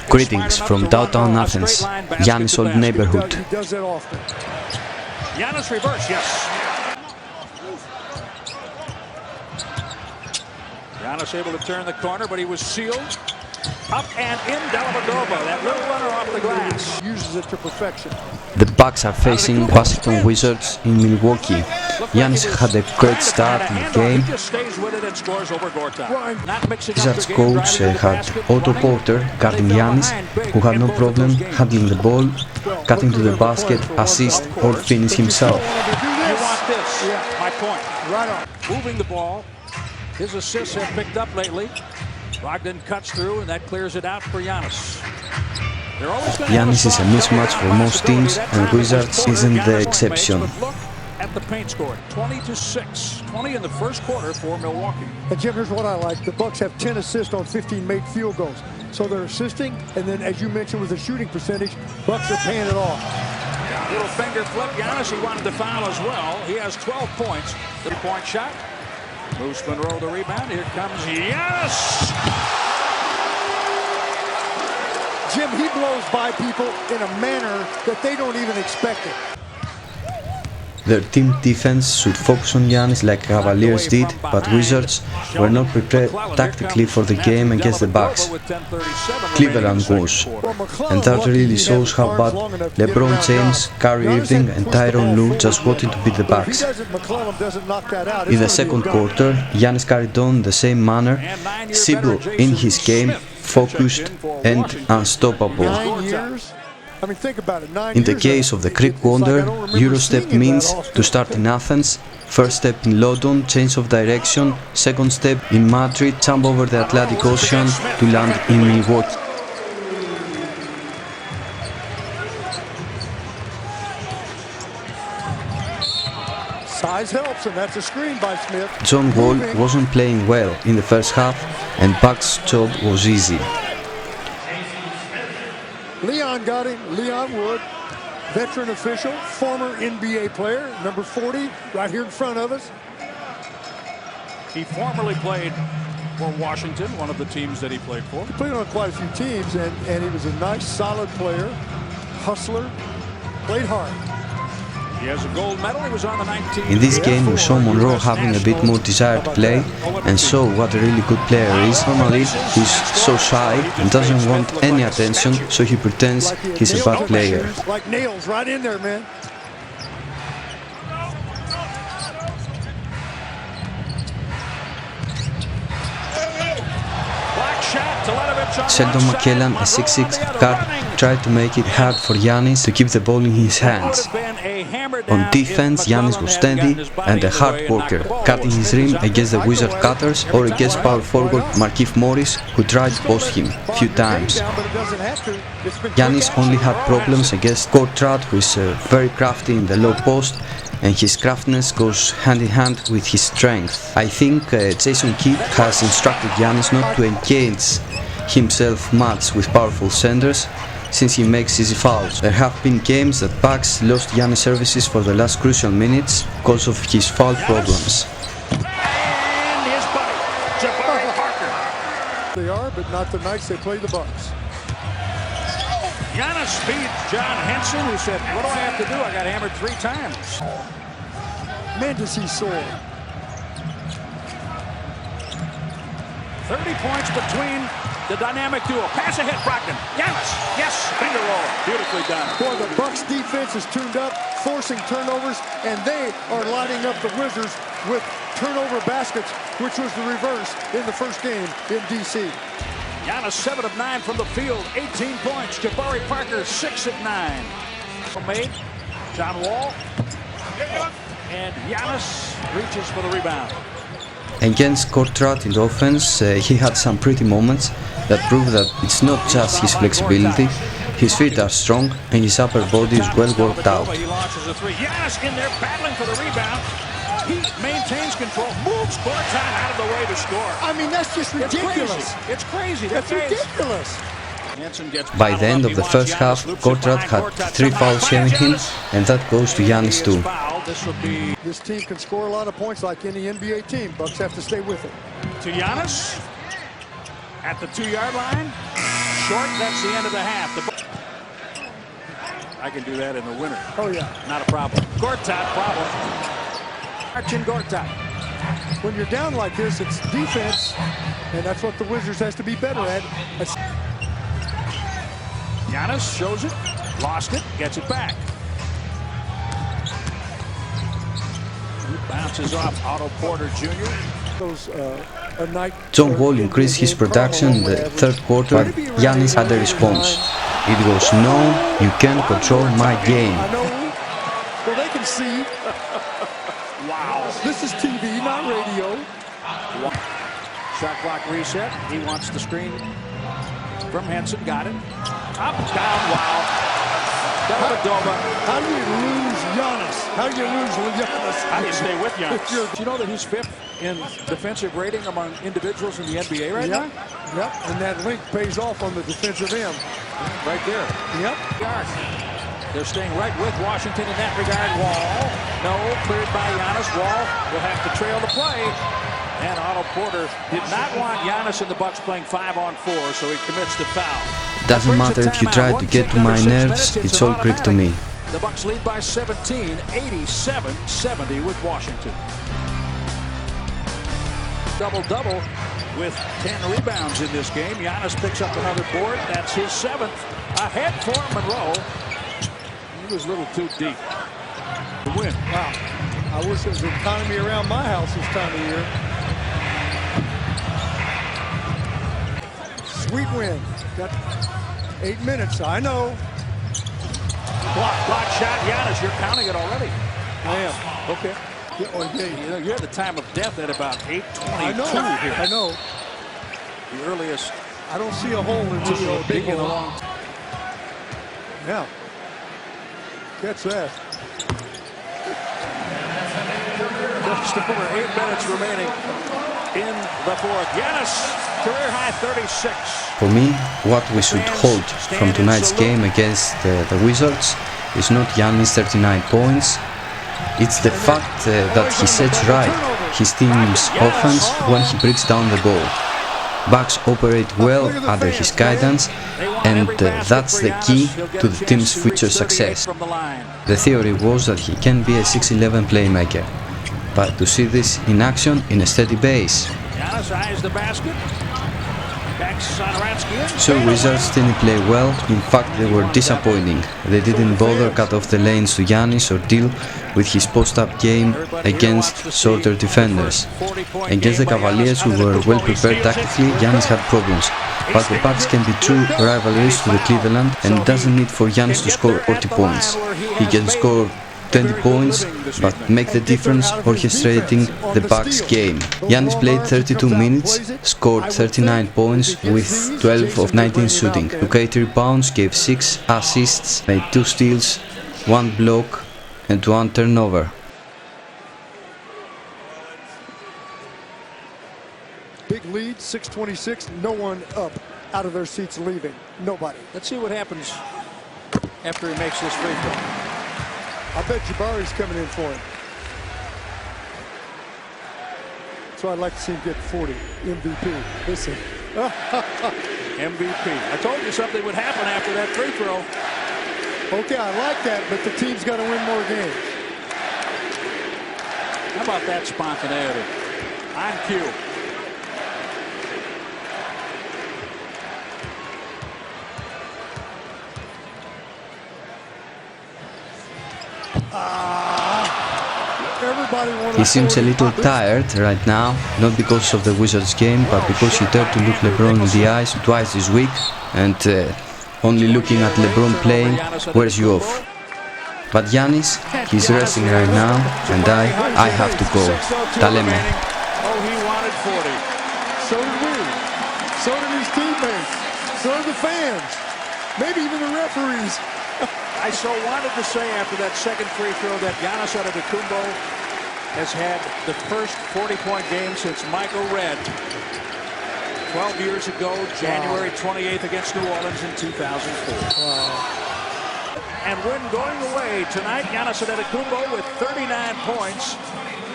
Greetings from downtown Athens, Giannis' old neighborhood. Giannis reverse, yes. Giannis able to turn the corner, but he was sealed. Up and in, Dellavedova, that little runner off the glass. Uses it to perfection. The Bucks are facing Washington Wizards in Milwaukee. Giannis had a great start in the game. Wizards coach had Otto Porter guarding Giannis, who had no problem handling the ball, cutting to the basket, assist or finish himself. You want this? Yeah, my point. Right on. Moving the ball. His assists have picked up lately. Brogdon cuts through, and that clears it out for Giannis. Giannis is a mismatch for most teams, and Wizards isn't the exception. At the paint score, 20-6, 20 in the first quarter for Milwaukee. And Jim, here's what I like. The Bucks have 10 assists on 15 made field goals. So they're assisting, and then as you mentioned with the shooting percentage, Bucks are paying it off. Little finger flip. Giannis, he wanted to foul as well. He has 12 points. Three-point shot. Moose Monroe the rebound. Here comes Giannis. Jim, he blows by people in a manner that they don't even expect it. Their team defense should focus on Giannis like Cavaliers did, but Wizards were not prepared tactically for the game against the Bucks. Cleveland was, and that really shows how bad LeBron James, Kyrie Irving and Tyronn Lue just wanted to beat the Bucks. In the second quarter, Giannis carried on the same manner, simple in his game, focused and unstoppable. In the case of the Greek Wonder, Eurostep means to start in Athens, first step in London, change of direction, second step in Madrid, jump over the Atlantic Ocean to land in Milwaukee. Size helps, and that's a screen by Smith. John Wall wasn't playing well in the first half, and Bucks' job was easy. Leon got him, Leon Wood, veteran official, former NBA player, number 40, right here in front of us. He formerly played for Washington, one of the teams that he played for. He played on quite a few teams, and he was a nice, solid player, hustler, played hard. He has a gold medal. He was on the 19. In this game we saw Monroe having a bit more desire to play and saw what a really good player is. Normally he's so shy and doesn't want any attention, so he pretends he's a bad player. Like nails right in there, man. Sheldon McClellan, a 6'6" guard, tried to make it hard for Giannis to keep the ball in his hands. On defense, Giannis was steady and a hard worker, cutting his rim against the Wizard cutters or against power forward Markieff Morris, who tried to post him a few times. Giannis only had problems against Courtrat, who is very crafty in the low post, and his craftiness goes hand in hand with his strength. I think Jason Kidd has instructed Giannis not to engage himself much with powerful centers, since he makes easy fouls. There have been games that Bucks lost Giannis services for the last crucial minutes because of his foul problems. And his buddy, Jabari Parker. They are, but not the nights they play the Bucks. Giannis beats John Henson, who said, "What do I have to do? I got hammered 3 times." Man, does he soar. 30 points between the dynamic duo. Pass ahead, Brogdon. Giannis, yes, finger roll. Beautifully done. Boy, the Bucks defense is tuned up, forcing turnovers, and they are lighting up the Wizards with turnover baskets, which was the reverse in the first game in D.C. Giannis 7 of 9 from the field, 18 points. Jabari Parker 6 of 9. Made. John Wall. And Giannis reaches for the rebound. Against Courtrat in the offense, he had some pretty moments that prove that it's not just his flexibility. His feet are strong and his upper body is well worked out. He launches a 3. Giannis in there battling for the rebound. He maintains control, moves Courtrat out of the way to score. I mean, that's just ridiculous. It's crazy. That's ridiculous. By the end of the first half, Courtrat had 3 fouls here in him, and that goes to Giannis too. This team can score a lot of points like any NBA team. Bucks have to stay with it. To Giannis at the 2-yard line. short. That's the end of the half. I can do that in the winter. Oh, yeah. Not a problem. Gortat problem. Marcin Gortat. When you're down like this, it's defense, and that's what the Wizards has to be better at. Giannis shows it, lost it, gets it back. He bounces off Otto Porter Jr. John Wall increased his production in the third quarter, but Giannis had a response. It was, "No, you can't control my game." I know. Well, they can see. Wow. This is TV, not radio. Shot clock reset. He wants the screen from Henson. Got it. Up, down, wow. How do you lose Giannis? How do you lose Giannis? How do you stay with Giannis? Do you know that he's 5th in defensive rating among individuals in the NBA right now? Yep, and that link pays off on the defensive end. Right there. Yep. They're staying right with Washington in that regard. Wall. No, cleared by Giannis. Wall will have to trail the play. And Otto Porter did not want Giannis and the Bucks playing 5-on-4, so he commits the foul. Doesn't matter if you try to get to my nerves, it's all Greek to me. The Bucks lead by 17, 87-70 with Washington. Double-double with 10 rebounds in this game. Giannis picks up another board. That's his 7th. Ahead for Monroe. He was a little too deep to win. Wow. I wish there was an economy around my house this time of year. Sweet win. Got 8 minutes. I know. Block shot. Giannis, you're counting it already. I am. Okay. You're at the time of death at about 8:22 I know. here. I know. The earliest. I don't see a hole in this big in a hole. long. Yeah. Catch that. Just over 8 minutes remaining in the fourth. Giannis, career high 36. For me, what we should hold from tonight's game against the Wizards is not Giannis' 39 points. It's the fact that he sets right his team's offense when he breaks down the ball. Bucks operate well under his guidance, and that's the key to the team's future success. The theory was that he can be a 6'11 playmaker, but to see this in action in a steady base. Giannis eyes the basket. So Wizards didn't play well. In fact, they were disappointing. They didn't bother cut off the lanes to Giannis or deal with his post-up game against shorter defenders. Against the Cavaliers, who were well prepared tactically, Giannis had problems. But the Bucks can be true rivalries to the Cleveland, and doesn't need for Giannis to score 40 points. He can score 20 points, but make the difference orchestrating the Bucks game. Giannis played 32 minutes, scored 39 points with 12 of 19 shooting, took 8 rebounds, gave 6 assists, made 2 steals, 1 block and 1 turnover. Big lead, 6:26, no one up out of their seats leaving. Nobody. Let's see what happens after he makes this free throw. I bet Jabari's coming in for him. So I'd like to see him get 40. MVP. Listen. MVP. I told you something would happen after that free throw. Okay, I like that, but the team's got to win more games. How about that spontaneity? On cue. He seems a little tired right now, not because of the Wizards game, but because he dared to look LeBron in the eyes twice this week, and only looking at LeBron playing wears you off. But Giannis, he's resting right now, and I have to go. Τα λέμε. Oh, he wanted 40. So did we. So did his teammates. So did the fans. Maybe even the referees. I so wanted to say after that second free throw that Giannis Antetokounmpo has had the first 40-point game since Michael Redd 12 years ago, January 28th against New Orleans in 2004. And when going away tonight, Giannis Antetokounmpo with 39 points,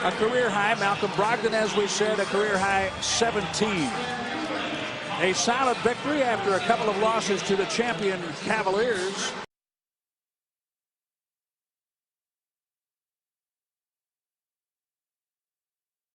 a career high. Malcolm Brogdon, as we said, a career high 17. A solid victory after a couple of losses to the champion Cavaliers.